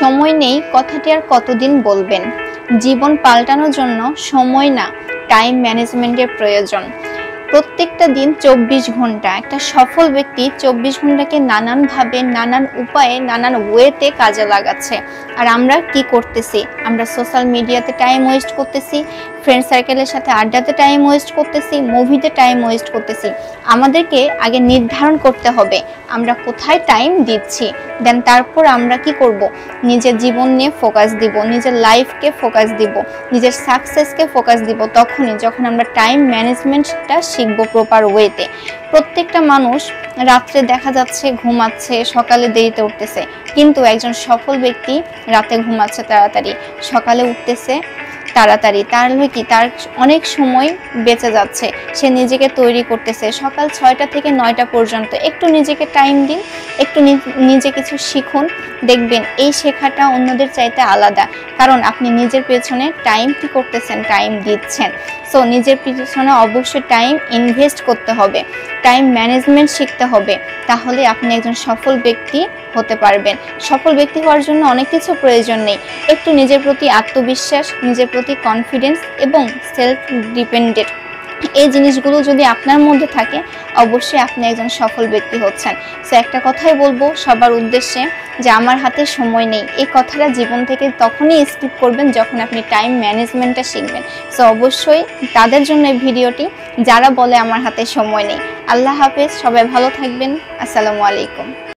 সময় নেই কথাটি আর কতদিন বলবেন। জীবন পাল্টানোর জন্য সময় না, টাইম ম্যানেজমেন্টের প্রয়োজন। প্রত্যেকটা দিন 24 ঘন্টা। একটা সফল ব্যক্তি 24 ঘন্টাকে নানানভাবে, নানান উপায়ে, নানান ওয়েতে কাজে লাগাচ্ছে। আর আমরা কি করতেছি? আমরা সোশ্যাল মিডিয়াতে টাইম ওয়েস্ট করতেছি, ফ্রেন্ড সার্কেলের সাথে আড্ডাতে টাইম ওয়েস্ট করতেছি, মুভিতে টাইম ওয়েস্ট করতেছি। আমাদেরকে আগে নির্ধারণ করতে হবে আমরা কোথায় টাইম দিচ্ছি, দেন তারপর আমরা কি করব, নিজের জীবন নিয়ে ফোকাস দিব, নিজের লাইফকে ফোকাস দিব, নিজের সাকসেসকে ফোকাস দিব তখনই যখন আমরা টাইম ম্যানেজমেন্টটা শিখবো প্রপার ওয়েতে। প্রত্যেকটা মানুষ রাত্রে দেখা যাচ্ছে ঘুমাচ্ছে, সকালে দেরিতে উঠতেছে, কিন্তু একজন সফল ব্যক্তি রাতে ঘুমাচ্ছে তাড়াতাড়ি, সকালে উঠতেছে তাড়াতাড়ি। তার কি তার অনেক সময় বেঁচে যাচ্ছে, সে নিজেকে তৈরি করতেছে। সকাল 6টা থেকে 9টা পর্যন্ত একটু নিজেকে টাইম দিন, একটু নিজে কিছু শিখুন, দেখবেন এই শেখাটা অন্যদের চাইতে আলাদা। কারণ আপনি নিজের পেছনে টাইম কি করতেছেন, টাইম দিচ্ছেন। সো নিজের পিছনে অবশ্যই টাইম ইনভেস্ট করতে হবে, টাইম ম্যানেজমেন্ট শিখতে হবে, তাহলে আপনি একজন সফল ব্যক্তি হতে পারবেন। সফল ব্যক্তি হওয়ার জন্য অনেক কিছু প্রয়োজন নেই, একটু নিজের প্রতি আত্মবিশ্বাস, নিজের প্রতি কনফিডেন্স এবং সেলফ ডিপেন্ডেন্ট, এই জিনিসগুলো যদি আপনার মধ্যে থাকে অবশ্যই আপনি একজন সফল ব্যক্তি হচ্ছেন। সো একটা কথাই বলবো সবার উদ্দেশ্যে, যে আমার হাতে সময় নেই, এই কথাটা জীবন থেকে তখনই স্কিপ করবেন যখন আপনি টাইম ম্যানেজমেন্টটা শিখবেন। সো অবশ্যই তাদের জন্য এই ভিডিওটি যারা বলে আমার হাতে সময় নেই। আল্লাহ হাফেজ, সবাই ভালো থাকবেন। আসসালামু আলাইকুম।